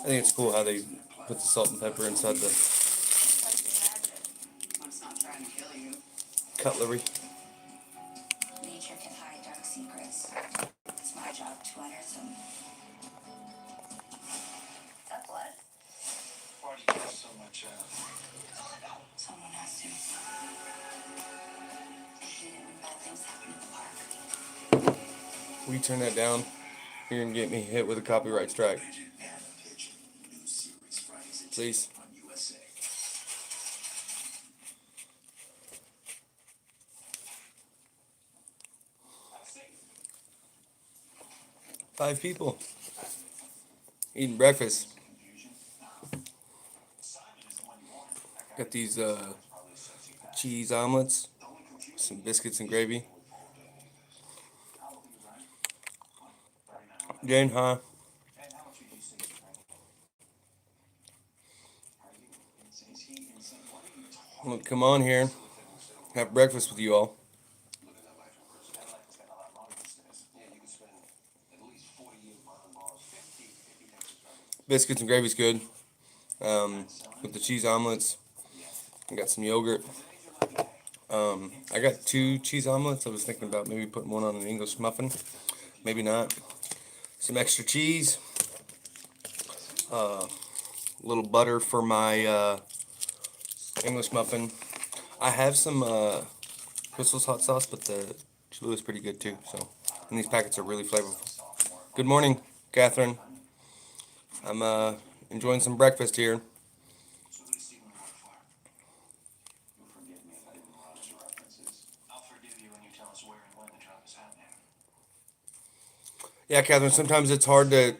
I think it's cool how they put the salt and pepper inside the cutlery. Nature can hide dark secrets. It's my job to unearth them. Is that blood? Why do you have so much? Someone has to. I hate it when bad things happen in the park. Will you turn that down? You're gonna get me hit with a copyright strike. Please. 5 people eating breakfast. Got these cheese omelets, some biscuits and gravy. Jane, huh? Well, come on here, have breakfast with you all. Biscuits and gravy's good. With the cheese omelets, I got some yogurt. I got 2 cheese omelets. I was thinking about maybe putting one on an English muffin. Maybe not. Some extra cheese. A little butter for my English muffin. I have some Crystal's hot sauce, but the Cholula is pretty good too. So, and these packets are really flavorful. Good morning, Catherine. I'm enjoying some breakfast here. Yeah, Catherine. Sometimes it's hard to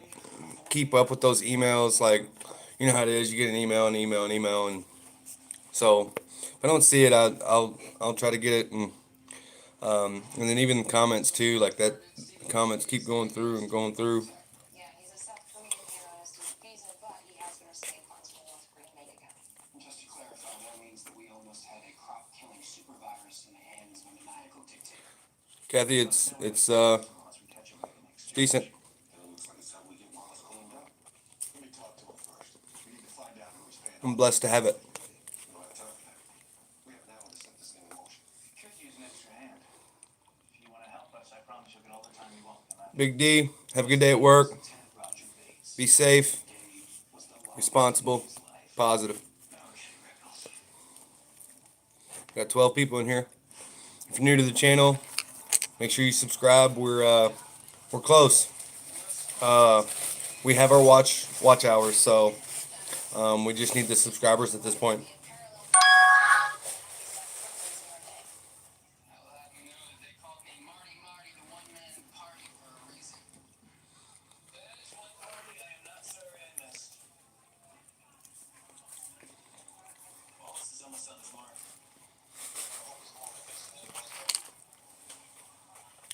keep up with those emails. Like, you know how it is. You get an email, and so if I don't see it, I'll try to get it, and then even comments too. Like that, comments keep going through and going through. Yeah, he's a South Korean here on a student visa, but he has been escaped onto a North Korean bank account. Just to clarify, that means that we almost had a crop-killing super virus in the hands of a maniacal dictator. Kathy, it's decent. I'm blessed to have it. Big D, have a good day at work. Be safe, responsible, positive. Got 12 people in here. If you're new to the channel, make sure you subscribe. We're close. We have our watch hours, so we just need the subscribers at this point.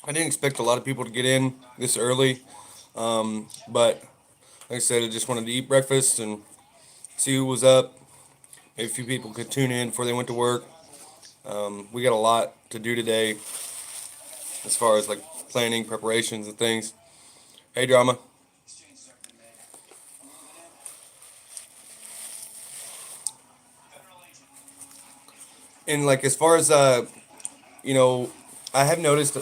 I didn't expect a lot of people to get in this early, but like I said, I just wanted to eat breakfast and see who was up. Maybe a few people could tune in before they went to work. We got a lot to do today as far as like planning, preparations, and things. Hey, drama. And like as far as you know, I have noticed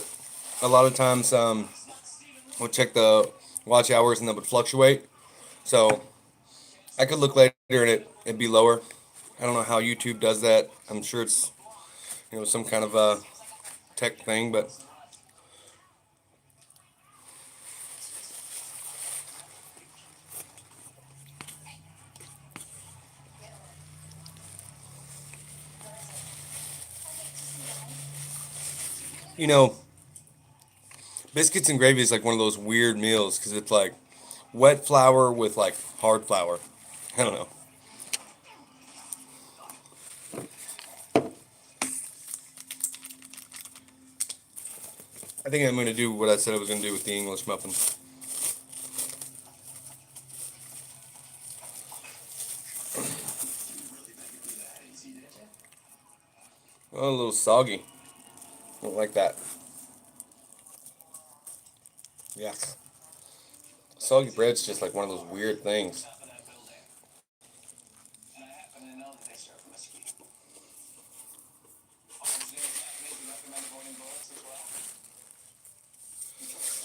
a lot of times we'll check the watch hours and that would fluctuate. So I could look later and it'd be lower. I don't know how YouTube does that. I'm sure it's some kind of tech thing, but you know, biscuits and gravy is like one of those weird meals because it's like wet flour with like hard flour. I don't know. I think I'm going to do what I said I was going to do with the English muffin. Oh, a little soggy. Don't like that. Yeah. Soggy bread's just like one of those weird things.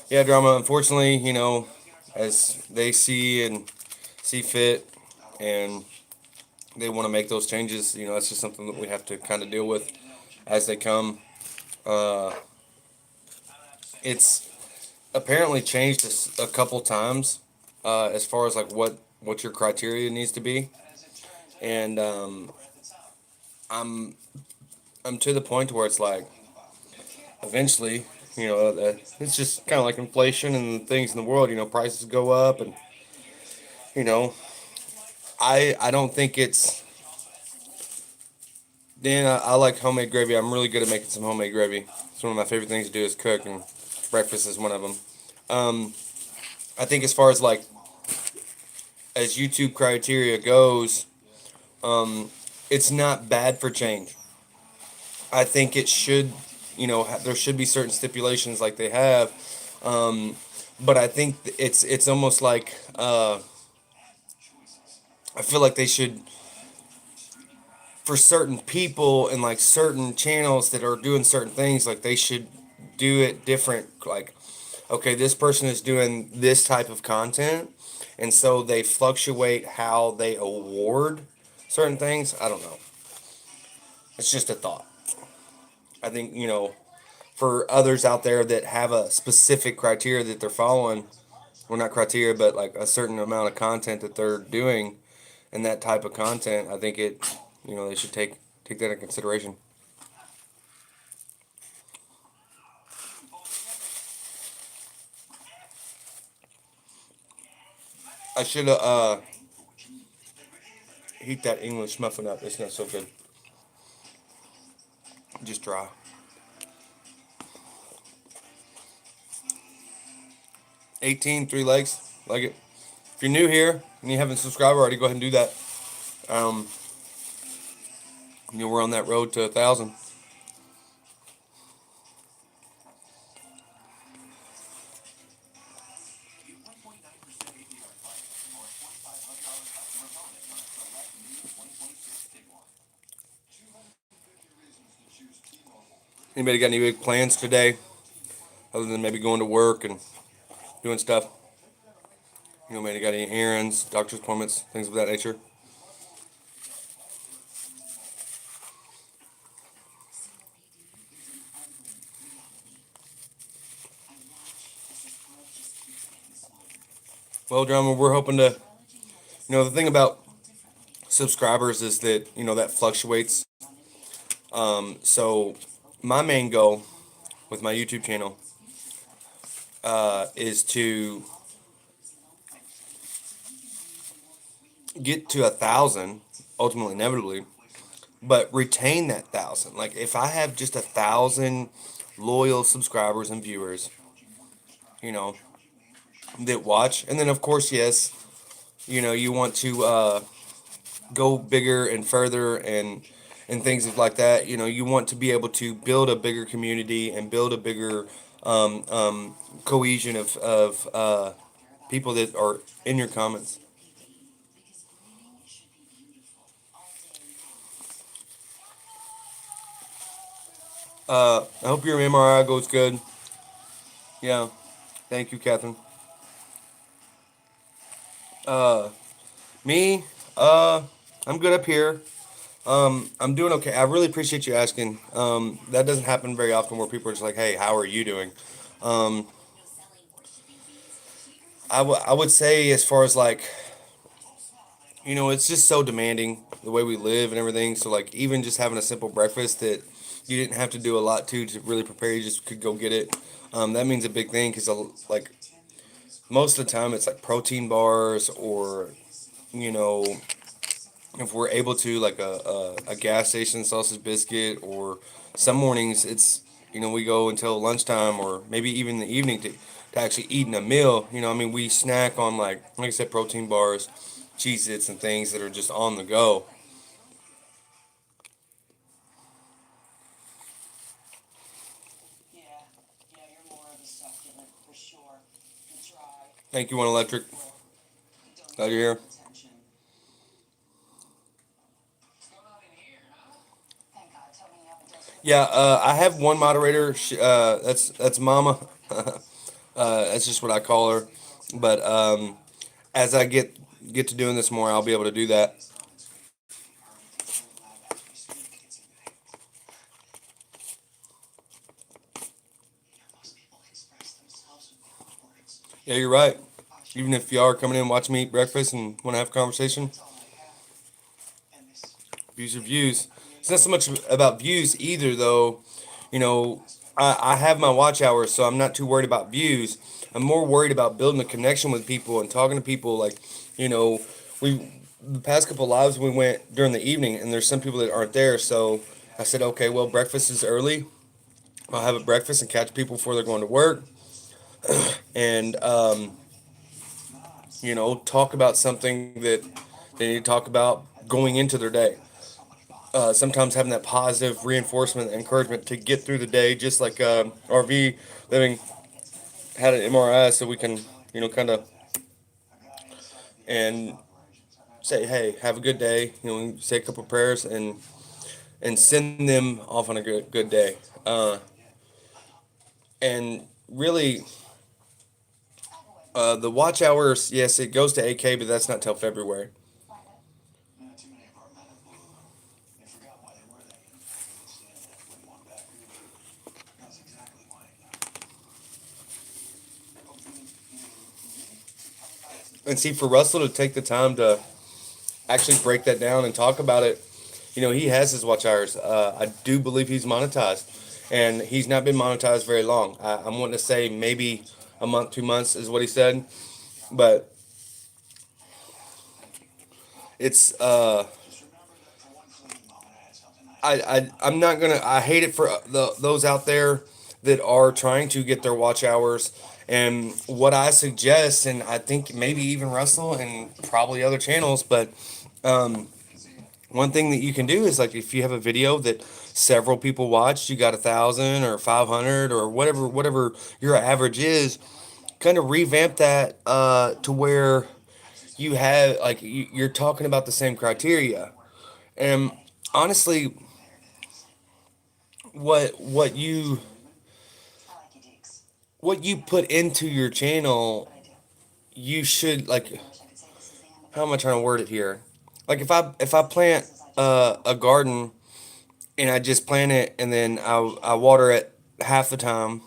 Yeah, drama. Unfortunately, as they see fit, and they want to make those changes, that's just something that we have to kind of deal with as they come. Uh, it's apparently changed a couple times as far as like what your criteria needs to be, and I'm I'm to the point where it's like eventually, it's just kind of like inflation and things in the world. Prices go up, and you know, I don't think it's. Then I like homemade gravy. I'm really good at making some homemade gravy. It's one of my favorite things to do is cook, and breakfast is one of them. Um, I think as far as like as YouTube criteria goes, um, it's not bad for change. I think it should, there should be certain stipulations like they have, um, but I think it's almost like I feel like they should for certain people and like certain channels that are doing certain things, like they should do it different. Like, okay, this person is doing this type of content, and so they fluctuate how they award certain things. I don't know. It's just a thought. I think, for others out there that have a specific criteria that they're following, well, not criteria, but like a certain amount of content that they're doing, and that type of content, I think they should take that into consideration. I should have heat that English muffin up. It's not so good. Just dry. 18, 3 legs. Like it. If you're new here and you haven't subscribed already, go ahead and do that. Um, we're on that road to 1,000. Anybody got any big plans today, other than maybe going to work and doing stuff? Maybe got any errands, doctor's appointments, things of that nature. Well, drummer, we're hoping to. The thing about subscribers is that that fluctuates. So my main goal with my YouTube channel is to get to 1,000, ultimately, inevitably, but retain that 1,000. Like if I have just 1,000 loyal subscribers and viewers, you know, that watch, and then of course, yes, you want to go bigger and further and things like that. You want to be able to build a bigger community and build a bigger cohesion of people that are in your comments. I hope your MRI goes good. Yeah, thank you, Catherine. Uh, me, uh, I'm good up here. I'm doing okay. I really appreciate you asking. That doesn't happen very often where people are just like, "Hey, how are you doing?" Um, I would say as far as like, it's just so demanding the way we live and everything. So like, even just having a simple breakfast that you didn't have to do a lot to really prepare, you just could go get it. That means a big thing because like most of the time it's like protein bars or you know if we're able to like a gas station sausage biscuit, or some mornings it's we go until lunchtime or maybe even the evening to actually eating a meal. I mean, we snack on like I said, protein bars, Cheez Its, and things that are just on the go. Thank you, One Electric. Glad you're here. Yeah, I have one moderator. That's Mama. That's just what I call her. But as I get to doing this more, I'll be able to do that. Yeah, you're right. Even if you are coming in, watching me eat breakfast and want to have a conversation, views are views. It's not so much about views either, though. You know, I have my watch hours, so I'm not too worried about views. I'm more worried about building a connection with people and talking to people. Like, you know, we the past couple lives we went during the evening, and there's some people that aren't there. So I said, okay, well, breakfast is early. I'll have a breakfast and catch people before they're going to work, and talk about something that they need to talk about going into their day. Sometimes having that positive reinforcement, encouragement to get through the day, just like RV living had an MRI, so we can, kind of and say, hey, have a good day. Say a couple prayers and send them off on a good day. Uh, and really, the watch hours, yes, it goes to AK, but that's not till February. And see, for Russell to take the time to actually break that down and talk about it, he has his watch hours. I do believe he's monetized, and he's not been monetized very long. I'm wanting to say maybe a month, 2 months is what he said, but it's I'm not gonna. I hate it for those out there that are trying to get their watch hours. And what I suggest, and I think maybe even Russell and probably other channels, but one thing that you can do is like if you have a video that several people watched, you got 1,000 or 500 or whatever your average is, kind of revamp that to where you have like you're talking about the same criteria. And honestly, what you put into your channel, you should like. How am I trying to word it here? Like if I plant a garden and I just plant it and then I water it half the time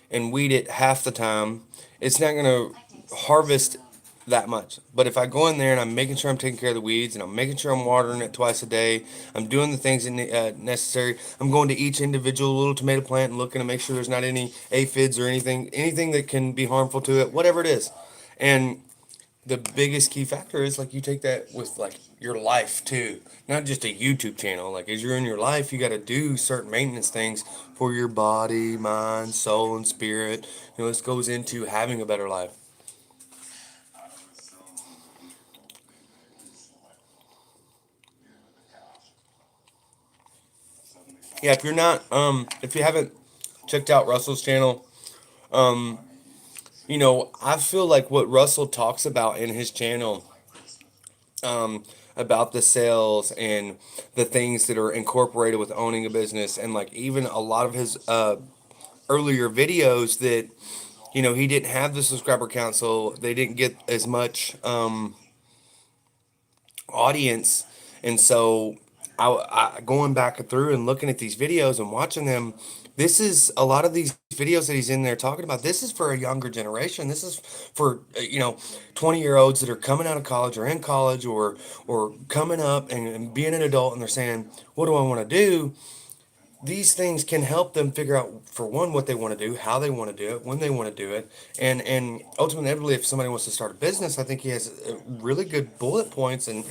and weed it half the time, it's not gonna harvest that much. But if I go in there and I'm making sure I'm taking care of the weeds and I'm making sure I'm watering it twice a day, I'm doing the things necessary. I'm going to each individual little tomato plant and looking to make sure there's not any aphids or anything that can be harmful to it, whatever it is. And the biggest key factor is like you take that with like your life too, not just a YouTube channel. Like as you're in your life, you got to do certain maintenance things for your body, mind, soul, and spirit. This goes into having a better life. Yeah, if you haven't checked out Russell's channel, I feel like what Russell talks about in his channel, about the sales and the things that are incorporated with owning a business, and like even a lot of his earlier videos that he didn't have the subscriber count, so they didn't get as much audience. And so I going back through and looking at these videos and watching them, this is a lot of these videos that he's in there talking about. This is for a younger generation. This is for 20-year-olds that are coming out of college or in college or coming up and being an adult, and they're saying, what do I want to do? These things can help them figure out, for one, what they want to do, how they want to do it, when they want to do it, and ultimately, if somebody wants to start a business, I think he has really good bullet points and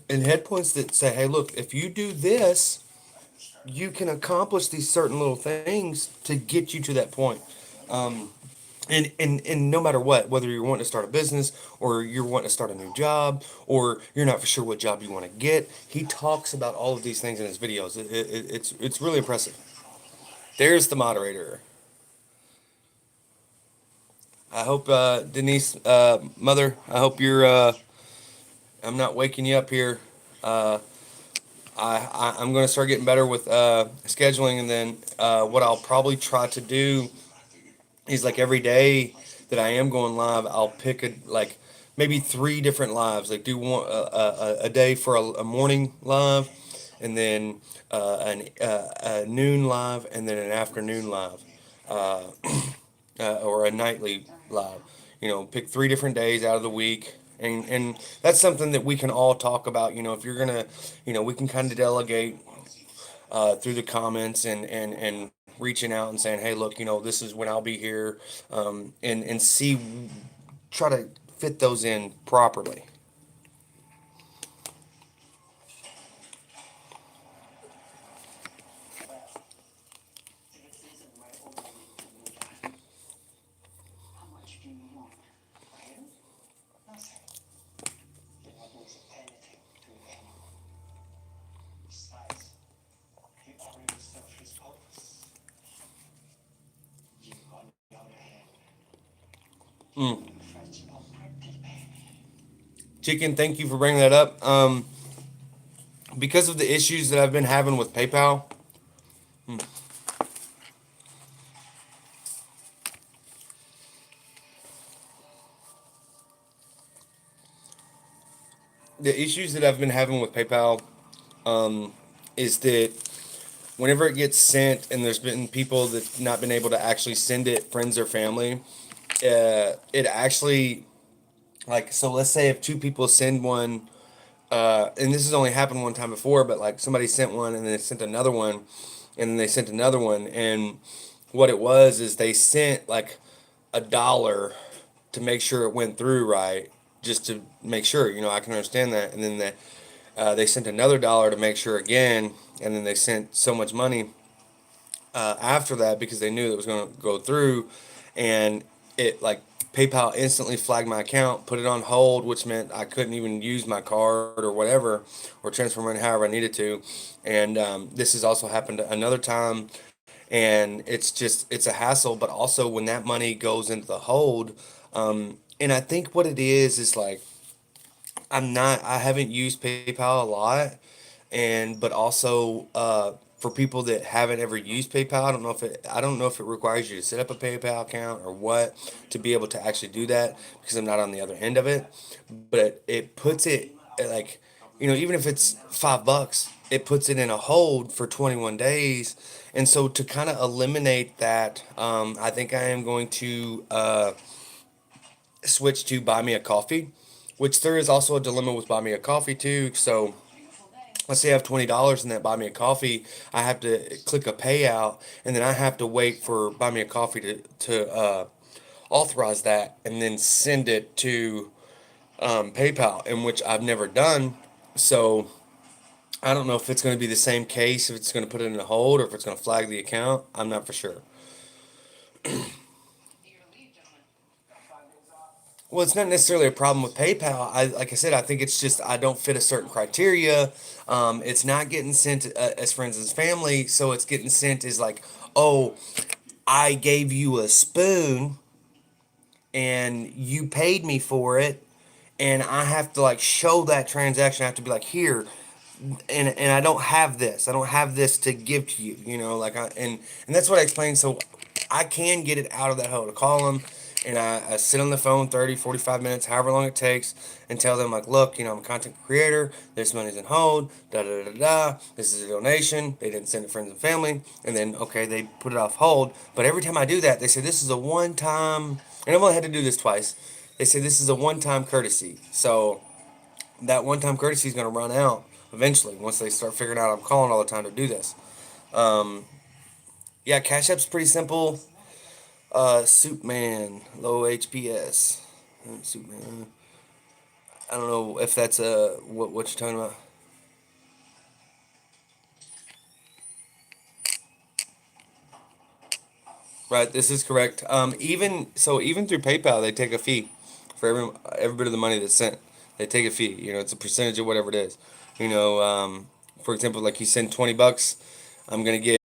head points that say, hey, look, if you do this, you can accomplish these certain little things to get you to that point. And no matter what, whether you're wanting to start a business or you're wanting to start a new job or you're not for sure what job you want to get, he talks about all of these things in his videos. It's really impressive. There's the moderator. I hope Denise, mother, I hope you're. I'm not waking you up here. Uh, I'm going to start getting better with scheduling, and then what I'll probably try to do is like every day that I am going live, I'll pick a like maybe three different lives. Like do one a day for a morning live, and then a noon live, and then an afternoon live, uh, or a nightly live. You know, pick three different days out of the week. And that's something that we can all talk about. You know, if you're gonna, you know, we can kind of delegate through the comments and reaching out and saying, hey, look, you know, this is when I'll be here, and see, try to fit those in properly. How much do you want? Well, nothing. You're not losing anything to anyone. Besides, he already served his purpose. You, on the other hand, Mm. you're fetching a pretty baby. Chicken, thank you for bringing that up. Because of the issues that I've been having with PayPal, the issues that I've been having with PayPal, is that whenever it gets sent and there's been people that not been able to actually send it, friends or family, it actually, like, so let's say if two people send one, and this has only happened one time before, but like somebody sent one and then they sent another one, and then they sent another one, and what it was is they sent like $1 to make sure it went through right, just to make sure, you know, I can understand that, and then they sent another $1 to make sure again, and then they sent so much money after that because they knew it was going to go through, and it like PayPal instantly flagged my account, put it on hold, which meant I couldn't even use my card or whatever, or transfer money however I needed to. And this has also happened another time, and it's a hassle. But also when that money goes into the hold, and I think what it is like I haven't used PayPal a lot, and but also for people that haven't ever used PayPal, I don't know if it requires you to set up a PayPal account or what to be able to actually do that because I'm not on the other end of it. But it puts it like, you know, even if it's $5, it puts it in a hold for 21 days. And so to kind of eliminate that, I think I am going to switch to Buy Me a Coffee, which there is also a dilemma with Buy Me a Coffee too. So let's say I have $20 in that Buy Me a Coffee, I have to click a payout, and then I have to wait for Buy Me a Coffee to authorize that, and then send it to PayPal, in which I've never done. So I don't know if it's going to be the same case, if it's going to put it in a hold, or if it's going to flag the account. I'm not for sure. Well, it's not necessarily a problem with PayPal. Like I said, I think it's just I don't fit a certain criteria. It's not getting sent as friends and family, so it's getting sent as like, oh, I gave you a spoon and you paid me for it, and I have to like show that transaction. I have to be like, here, and I don't have this. I don't have this to give to you. You know, like and that's what I explained. So I can get it out of that hole to call them, and I sit on the phone 30, 45 minutes, however long it takes, and tell them like, look, you know, I'm a content creator. This money's in hold. Da da da da. This is a donation. They didn't send it to friends and family, and then okay, they put it off hold. But every time I do that, they say this is a one time, and I've only had to do this twice. They say this is a one time courtesy. So that one time courtesy is going to run out eventually once they start figuring out I'm calling all the time to do this. Um, yeah, Cash App's pretty simple. Soup Man, low HPS. Soup Man. I don't know if that's what you're talking about. Right, this is correct. Even through PayPal, they take a fee for every bit of the money that's sent. They take a fee. You know, it's a percentage of whatever it is. You know, for example, like you send $20, I'm gonna get